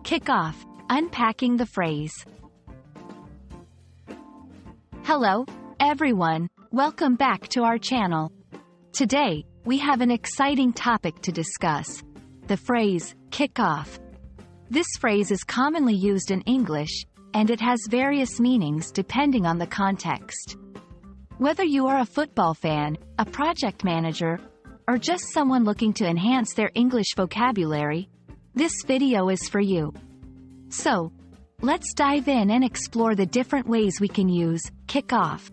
Kick off, unpacking the phrase. Hello, everyone, welcome back to our channel. Today, we have an exciting topic to discuss. The phrase, kick off. This phrase is commonly used in English, and it has various meanings depending on the context. Whether you are a football fan, a project manager, or just someone looking to enhance their English vocabulary, this video is for you. So, let's dive in and explore the different ways we can use kick off.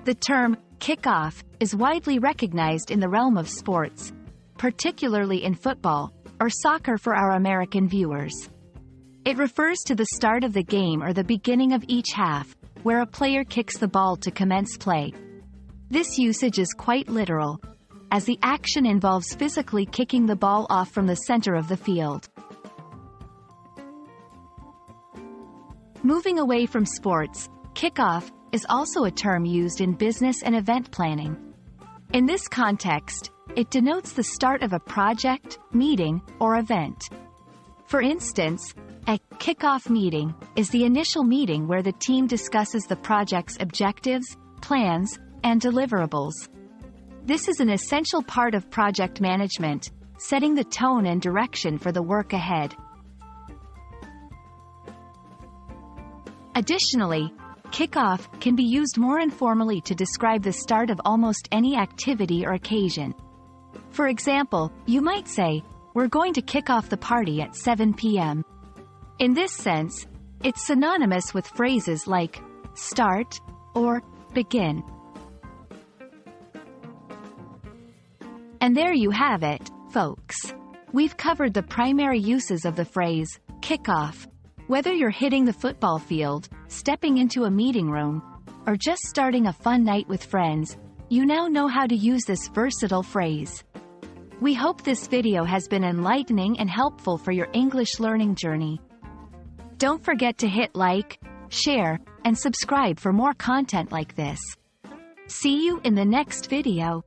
The term kick off is widely recognized in the realm of sports, particularly in football or soccer for our American viewers. It refers to the start of the game or the beginning of each half, where a player kicks the ball to commence play. This usage is quite literal, as the action involves physically kicking the ball off from the center of the field. Moving away from sports, kickoff is also a term used in business and event planning. In this context, it denotes the start of a project, meeting, or event. For instance, a kickoff meeting is the initial meeting where the team discusses the project's objectives, plans, and deliverables. This is an essential part of project management, setting the tone and direction for the work ahead. Additionally, kickoff can be used more informally to describe the start of almost any activity or occasion. For example, you might say, "We're going to kick off the party at 7 p.m. In this sense, it's synonymous with phrases like start or begin. And there you have it, folks. We've covered the primary uses of the phrase, kick off. Whether you're hitting the football field, stepping into a meeting room, or just starting a fun night with friends, you now know how to use this versatile phrase. We hope this video has been enlightening and helpful for your English learning journey. Don't forget to hit like, share, and subscribe for more content like this. See you in the next video.